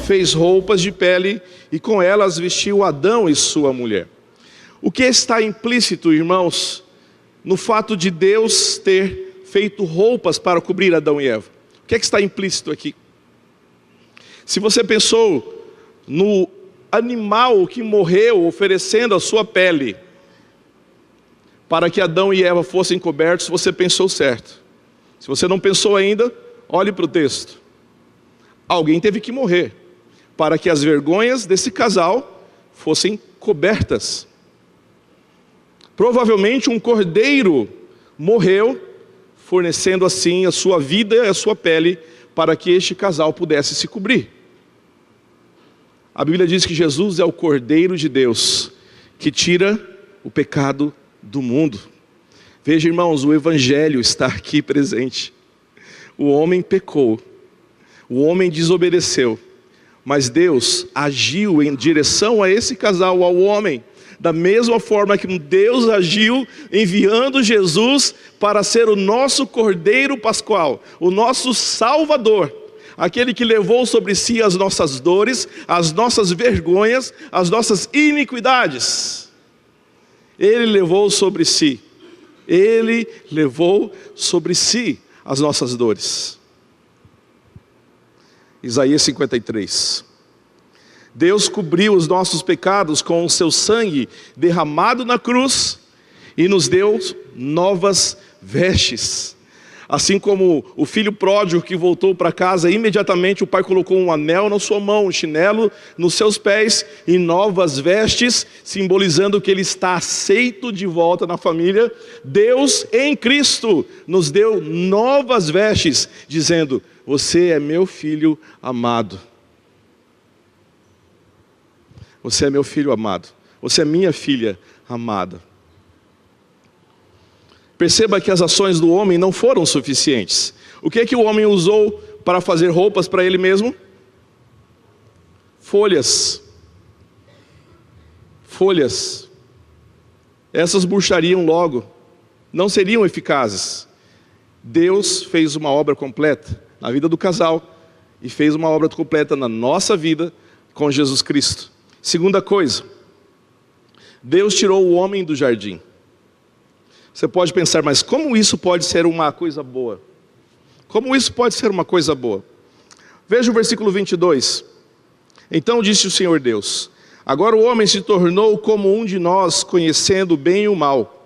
fez roupas de pele e com elas vestiu Adão e sua mulher. O que está implícito, irmãos, no fato de Deus ter feito roupas para cobrir Adão e Eva? O que é que está implícito aqui? Se você pensou no animal que morreu oferecendo a sua pele para que Adão e Eva fossem cobertos, você pensou certo. Se você não pensou ainda, olhe para o texto. Alguém teve que morrer para que as vergonhas desse casal fossem cobertas. Provavelmente um cordeiro morreu, fornecendo assim a sua vida e a sua pele para que este casal pudesse se cobrir. A Bíblia diz que Jesus é o Cordeiro de Deus, que tira o pecado do mundo. Veja, irmãos, o Evangelho está aqui presente. O homem pecou, o homem desobedeceu, mas Deus agiu em direção a esse casal, ao homem, da mesma forma que Deus agiu enviando Jesus para ser o nosso Cordeiro Pascual, o nosso Salvador, aquele que levou sobre si as nossas dores, as nossas vergonhas, as nossas iniquidades. Ele levou sobre si, Ele levou sobre si as nossas dores. Isaías 53. Deus cobriu os nossos pecados com o seu sangue derramado na cruz e nos deu novas vestes. Assim como o filho pródigo que voltou para casa, imediatamente o pai colocou um anel na sua mão, um chinelo nos seus pés e novas vestes, simbolizando que ele está aceito de volta na família. Deus em Cristo nos deu novas vestes, dizendo, você é meu filho amado. Você é meu filho amado. Você é minha filha amada. Perceba que as ações do homem não foram suficientes. O que é que o homem usou para fazer roupas para ele mesmo? Folhas. Folhas. Essas murchariam logo. Não seriam eficazes. Deus fez uma obra completa na vida do casal e fez uma obra completa na nossa vida com Jesus Cristo. Segunda coisa, Deus tirou o homem do jardim. Você pode pensar, mas como isso pode ser uma coisa boa? Como isso pode ser uma coisa boa? Veja o versículo 22. Então disse o Senhor Deus, agora o homem se tornou como um de nós, conhecendo o bem e o mal.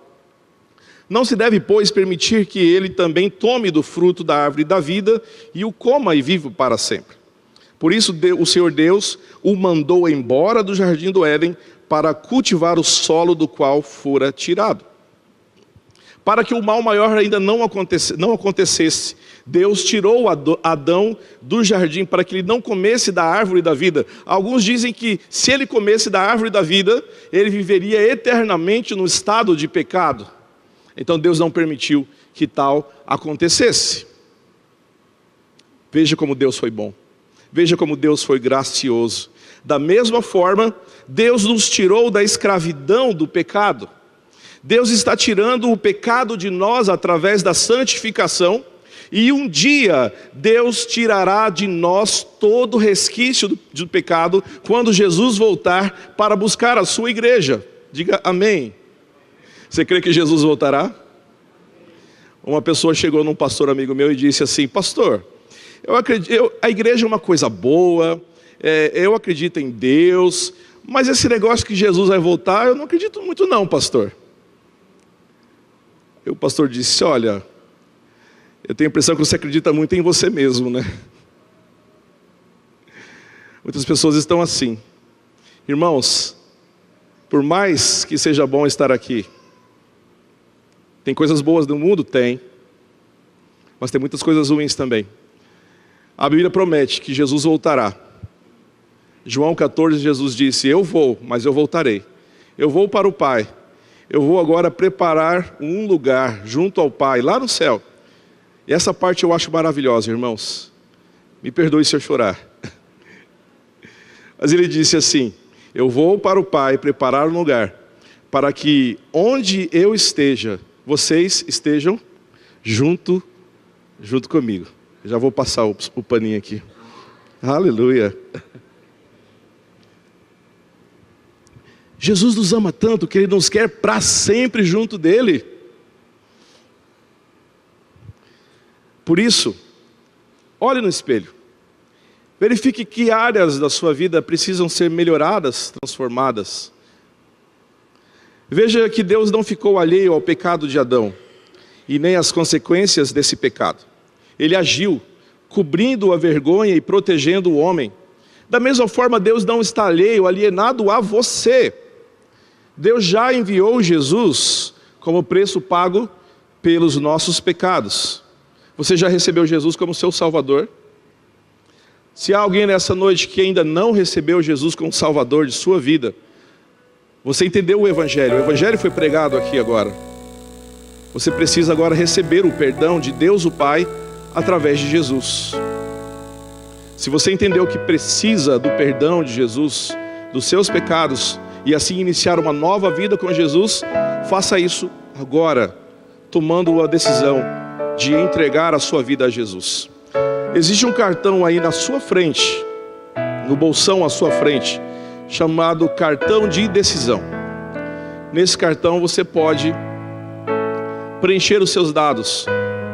Não se deve, pois, permitir que ele também tome do fruto da árvore da vida e o coma e viva para sempre. Por isso o Senhor Deus o mandou embora do jardim do Éden para cultivar o solo do qual fora tirado. Para que o mal maior ainda não acontecesse, Deus tirou Adão do jardim para que ele não comesse da árvore da vida. Alguns dizem que se ele comesse da árvore da vida, ele viveria eternamente no estado de pecado. Então Deus não permitiu que tal acontecesse. Veja como Deus foi bom. Veja como Deus foi gracioso. Da mesma forma, Deus nos tirou da escravidão do pecado. Deus está tirando o pecado de nós através da santificação. E um dia Deus tirará de nós todo resquício do pecado quando Jesus voltar para buscar a sua igreja. Diga amém. Você crê que Jesus voltará? Uma pessoa chegou num pastor amigo meu e disse assim: pastor, a igreja é uma coisa boa, eu acredito em Deus, mas esse negócio que Jesus vai voltar, eu não acredito muito não, pastor. E o pastor disse: olha, eu tenho a impressão que você acredita muito em você mesmo, né? Muitas pessoas estão assim. Irmãos, por mais que seja bom estar aqui, tem coisas boas no mundo? Tem. Mas tem muitas coisas ruins também. A Bíblia promete que Jesus voltará. João 14, Jesus disse: eu vou, mas eu voltarei. Eu vou para o Pai. Eu vou agora preparar um lugar junto ao Pai, lá no céu. E essa parte eu acho maravilhosa, irmãos. Me perdoe se eu chorar. Mas ele disse assim: eu vou para o Pai preparar um lugar, para que onde eu esteja, vocês estejam junto comigo. Eu já vou passar o paninho aqui. Aleluia. Jesus nos ama tanto que Ele nos quer para sempre junto dEle. Por isso, olhe no espelho. Verifique que áreas da sua vida precisam ser melhoradas, transformadas. Veja que Deus não ficou alheio ao pecado de Adão e nem às consequências desse pecado. Ele agiu, cobrindo a vergonha e protegendo o homem. Da mesma forma, Deus não está alheio, alienado a você. Deus já enviou Jesus como preço pago pelos nossos pecados. Você já recebeu Jesus como seu Salvador? Se há alguém nessa noite que ainda não recebeu Jesus como Salvador de sua vida, você entendeu o Evangelho foi pregado aqui agora. Você precisa agora receber o perdão de Deus o Pai através de Jesus. Se você entendeu que precisa do perdão de Jesus, dos seus pecados, e assim iniciar uma nova vida com Jesus, faça isso agora, tomando a decisão de entregar a sua vida a Jesus. Existe um cartão aí na sua frente, no bolsão à sua frente, chamado cartão de decisão. Nesse cartão você pode preencher os seus dados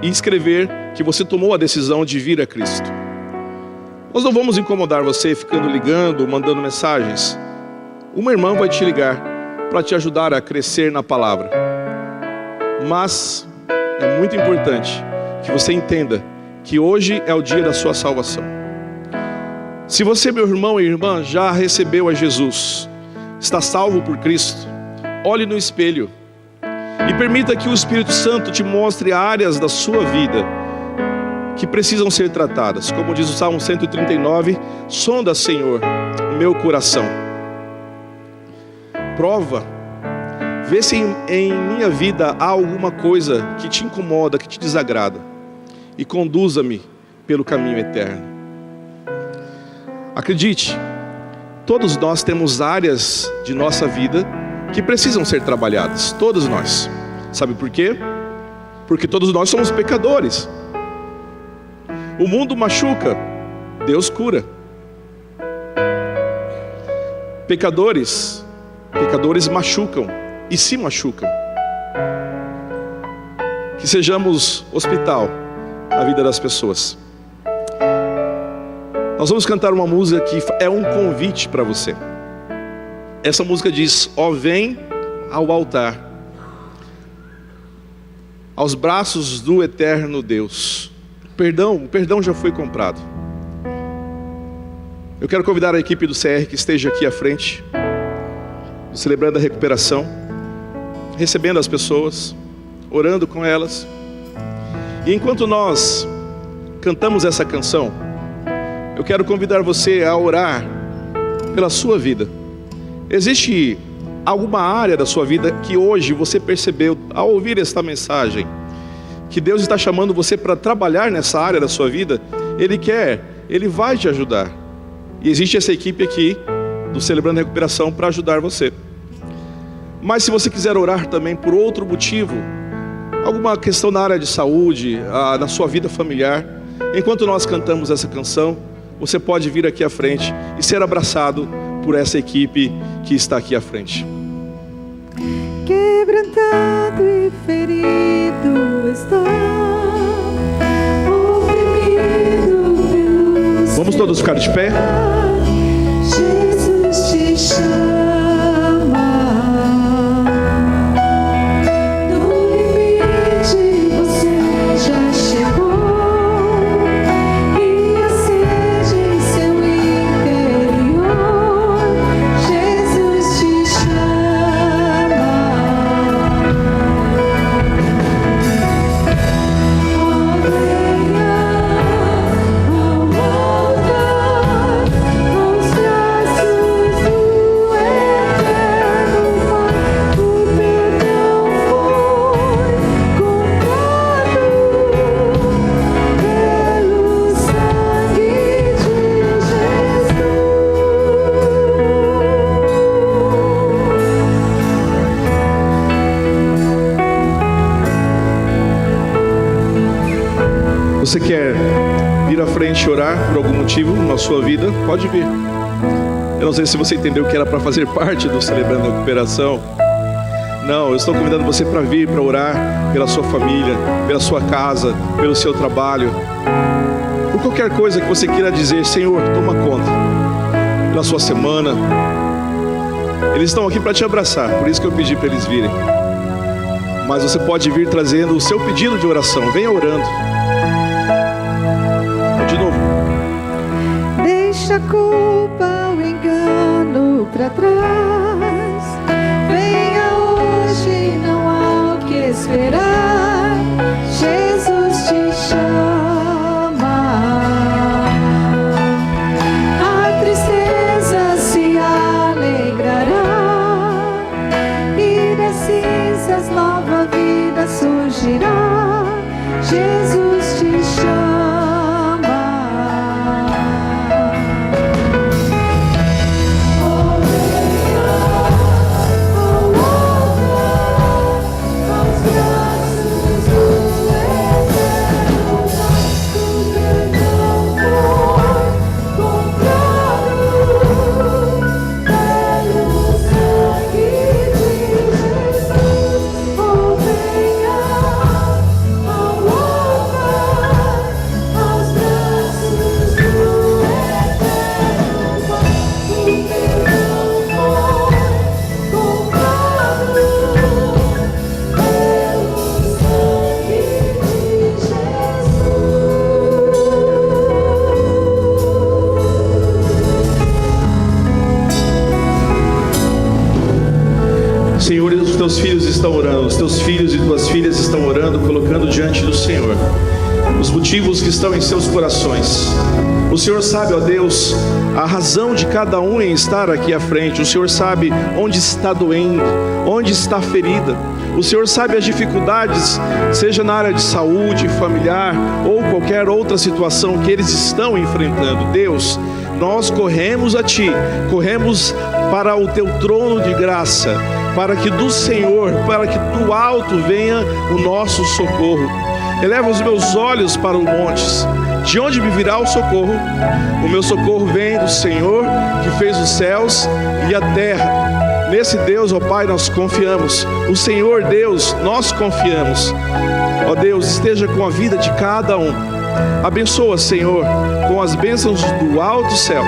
e escrever que você tomou a decisão de vir a Cristo. Nós não vamos incomodar você ficando ligando, mandando mensagens. Uma irmã vai te ligar para te ajudar a crescer na palavra. Mas é muito importante que você entenda que hoje é o dia da sua salvação. Se você, meu irmão e irmã, já recebeu a Jesus, está salvo por Cristo, olhe no espelho e permita que o Espírito Santo te mostre áreas da sua vida que precisam ser tratadas. Como diz o Salmo 139, sonda, Senhor, o meu coração. Prova, vê se em minha vida há alguma coisa que te incomoda, que te desagrada, e conduza-me pelo caminho eterno. Acredite, todos nós temos áreas de nossa vida que precisam ser trabalhadas, todos nós. Sabe por quê? Porque todos nós somos pecadores. O mundo machuca, Deus cura. Pecadores machucam e se machucam. Que sejamos hospital na vida das pessoas. Nós vamos cantar uma música que é um convite para você. Essa música diz: ó, vem ao altar, aos braços do eterno Deus. O perdão já foi comprado. Eu quero convidar a equipe do CR que esteja aqui à frente, celebrando a recuperação, recebendo as pessoas, orando com elas. E enquanto nós cantamos essa canção, eu quero convidar você a orar pela sua vida. Existe alguma área da sua vida que hoje você percebeu, ao ouvir esta mensagem, que Deus está chamando você para trabalhar nessa área da sua vida, Ele vai te ajudar. E existe essa equipe aqui, do Celebrando Recuperação, para ajudar você. Mas se você quiser orar também por outro motivo, alguma questão na área de saúde, na sua vida familiar, enquanto nós cantamos essa canção, você pode vir aqui à frente e ser abraçado por essa equipe que está aqui à frente. Quebrantado e ferido está, oprimido pelos... Vamos todos ficar de pé? Jesus te chama. No limite você já chegou, e a sede em seu interior, Jesus te chama. Venha ao altar, aos braços do Eterno Pai. O perdão foi comprado pelo sangue de Você quer vir à frente e orar por algum motivo na sua vida? Pode vir. Eu não sei se você entendeu que era para fazer parte do Celebrando a Recuperação. Não, eu estou convidando você para vir, para orar pela sua família, pela sua casa, pelo seu trabalho. Por qualquer coisa que você queira dizer, Senhor, toma conta. Pela sua semana. Eles estão aqui para te abraçar, por isso que eu pedi para eles virem. Mas você pode vir trazendo o seu pedido de oração. Venha orando. De novo. Deixa a culpa, o engano pra trás. Venha hoje, não há o que esperar. Jesus te chama. A tristeza se alegrará, e das cinzas nova vida surgirá. Jesus te chama. Senhor, os teus filhos estão orando, os teus filhos e tuas filhas estão orando, colocando diante do Senhor os motivos que estão em seus corações. O Senhor sabe, ó Deus, a razão de cada um em estar aqui à frente. O Senhor sabe onde está doendo, onde está ferida. O Senhor sabe as dificuldades, seja na área de saúde, familiar ou qualquer outra situação que eles estão enfrentando. Deus, nós corremos a Ti, corremos para o Teu trono de graça, para que do Senhor, para que do alto venha o nosso socorro. Eleva os meus olhos para os montes. De onde me virá o socorro? O meu socorro vem do Senhor, que fez os céus e a terra. Nesse Deus, ó Pai, nós confiamos. O Senhor Deus, nós confiamos. Ó Deus, esteja com a vida de cada um. Abençoa, Senhor, com as bênçãos do alto céu,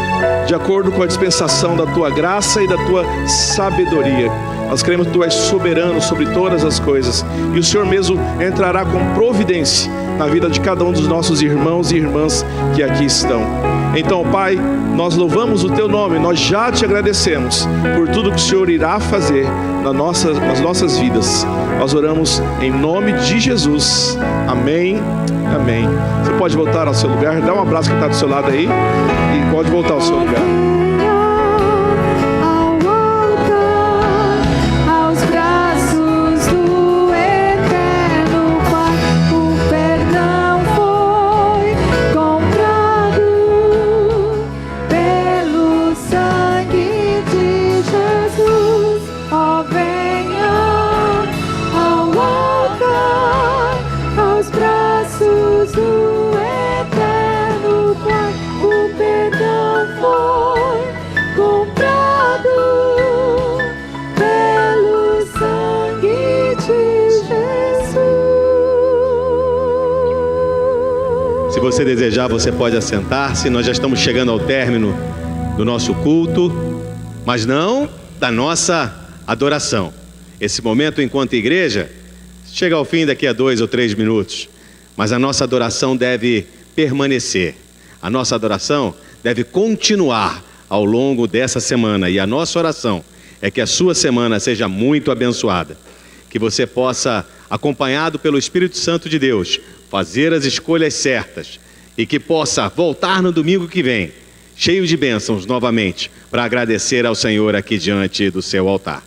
de acordo com a dispensação da Tua graça e da Tua sabedoria. Nós cremos que Tu és soberano sobre todas as coisas, e o Senhor mesmo entrará com providência na vida de cada um dos nossos irmãos e irmãs que aqui estão. Então, Pai, nós louvamos o Teu nome, nós já Te agradecemos por tudo que o Senhor irá fazer nas nossas vidas. Nós oramos em nome de Jesus. Amém, amém. Você pode voltar ao seu lugar, dá um abraço que está do seu lado aí, e pode voltar ao seu lugar. já você pode assentar-se. Nós já estamos chegando ao término do nosso culto, mas não da nossa adoração. Esse momento enquanto igreja chega ao fim daqui a 2 ou 3 minutos, mas a nossa adoração deve permanecer. A nossa adoração deve continuar ao longo dessa semana, e a nossa oração é que a sua semana seja muito abençoada, que você possa, acompanhado pelo Espírito Santo de Deus, fazer as escolhas certas e que possa voltar no domingo que vem, cheio de bênçãos novamente, para agradecer ao Senhor aqui diante do seu altar.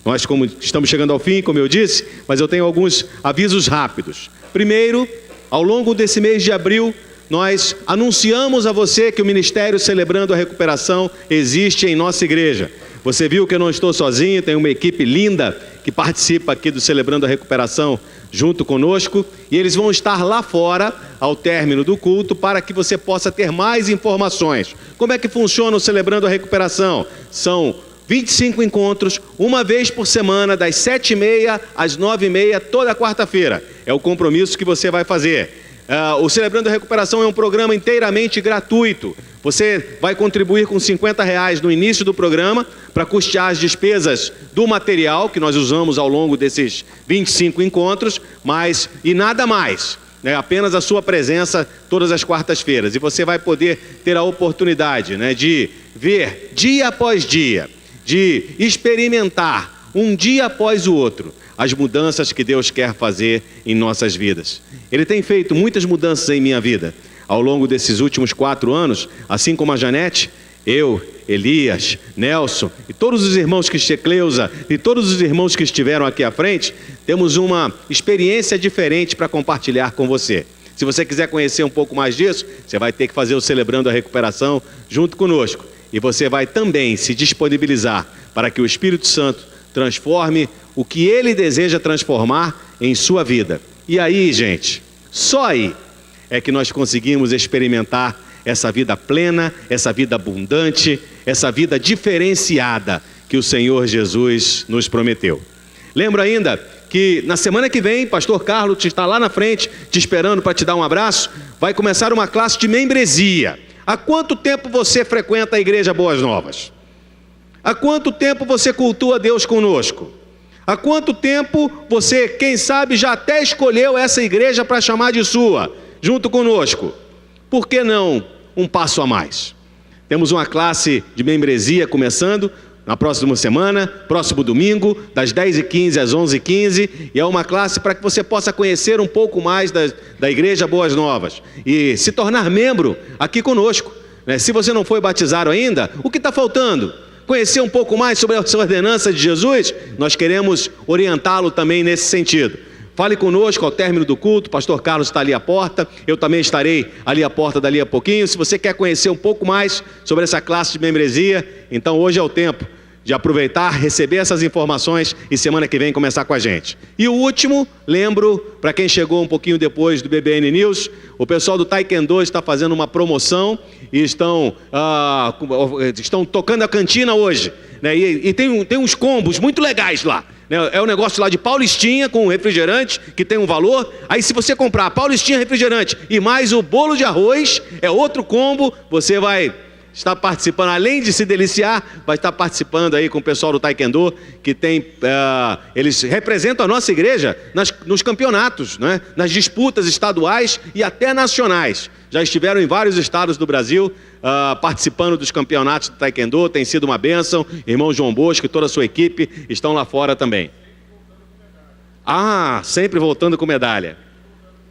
Nós estamos chegando ao fim, como eu disse, mas eu tenho alguns avisos rápidos. Primeiro, ao longo desse mês de abril, nós anunciamos a você que o Ministério Celebrando a Recuperação existe em nossa igreja. Você viu que eu não estou sozinho, tem uma equipe linda que participa aqui do Celebrando a Recuperação junto conosco, e eles vão estar lá fora ao término do culto para que você possa ter mais informações. Como é que funciona o Celebrando a Recuperação? São 25 encontros, uma vez por semana, das 7h30 às 9h30, toda quarta-feira. É o compromisso que você vai fazer. O Celebrando a Recuperação é um programa inteiramente gratuito. Você vai contribuir com R$50 no início do programa para custear as despesas do material que nós usamos ao longo desses 25 encontros, e nada mais. Apenas a sua presença todas as quartas-feiras. E você vai poder ter a oportunidade, de ver dia após dia, de experimentar um dia após o outro as mudanças que Deus quer fazer em nossas vidas. Ele tem feito muitas mudanças em minha vida ao longo desses últimos 4 anos, assim como a Janete, eu, Elias, Nelson e todos os irmãos Cleusa e todos os irmãos que estiveram aqui à frente, temos uma experiência diferente para compartilhar com você. Se você quiser conhecer um pouco mais disso, você vai ter que fazer o Celebrando a Recuperação junto conosco. E você vai também se disponibilizar para que o Espírito Santo transforme o que Ele deseja transformar em sua vida. E aí, gente, só aí é que nós conseguimos experimentar essa vida plena, essa vida abundante, essa vida diferenciada que o Senhor Jesus nos prometeu. Lembro ainda que na semana que vem, pastor Carlos está lá na frente, te esperando para te dar um abraço, vai começar uma classe de membresia. Há quanto tempo você frequenta a Igreja Boas Novas? Há quanto tempo você cultua Deus conosco? Há quanto tempo você, quem sabe, já até escolheu essa igreja para chamar de sua, junto conosco? Por que não um passo a mais? Temos uma classe de membresia começando na próxima semana, próximo domingo, das 10h15 às 11h15, e é uma classe para que você possa conhecer um pouco mais da Igreja Boas Novas e se tornar membro aqui conosco. Se você não foi batizado ainda, o que está faltando? Conhecer um pouco mais sobre a ordenança de Jesus? Nós queremos orientá-lo também nesse sentido. Fale conosco ao término do culto, o pastor Carlos está ali à porta, eu também estarei ali à porta dali a pouquinho. Se você quer conhecer um pouco mais sobre essa classe de membresia, então hoje é o tempo de aproveitar, receber essas informações e semana que vem começar com a gente. E o último, lembro, para quem chegou um pouquinho depois do BBN News, o pessoal do Taekwondo está fazendo uma promoção e estão tocando a cantina hoje, e tem uns combos muito legais lá. É um negócio lá de paulistinha com refrigerante, que tem um valor. Aí se você comprar paulistinha, refrigerante e mais o bolo de arroz, é outro combo, você vai estar participando, além de se deliciar, vai estar participando aí com o pessoal do Taekwondo, que tem, eles representam a nossa igreja nos campeonatos, nas disputas estaduais e até nacionais. Já estiveram em vários estados do Brasil, participando dos campeonatos do Taekwondo, tem sido uma bênção. Irmão João Bosco e toda a sua equipe estão lá fora também. Sempre voltando com medalha.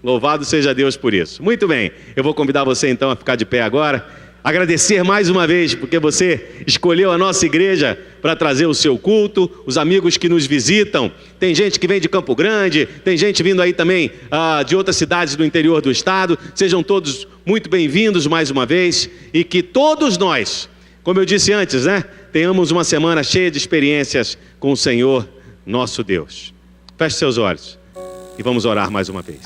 Louvado seja Deus por isso. Muito bem, eu vou convidar você então a ficar de pé agora. Agradecer mais uma vez, porque você escolheu a nossa igreja para trazer o seu culto, os amigos que nos visitam. Tem gente que vem de Campo Grande, tem gente vindo aí também de outras cidades do interior do estado. Sejam todos muito bem-vindos mais uma vez, e que todos nós, como eu disse antes, tenhamos uma semana cheia de experiências com o Senhor nosso Deus. Feche seus olhos e vamos orar mais uma vez.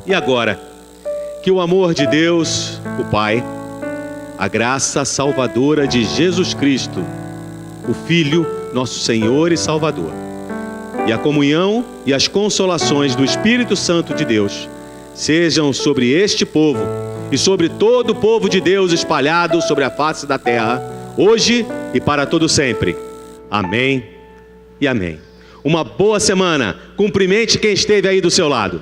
E agora, que o amor de Deus, o Pai, a graça salvadora de Jesus Cristo, o Filho, nosso Senhor e Salvador, e a comunhão e as consolações do Espírito Santo de Deus, sejam sobre este povo e sobre todo o povo de Deus espalhado sobre a face da terra, hoje e para todo sempre. Amém e amém. Uma boa semana. Cumprimente quem esteve aí do seu lado.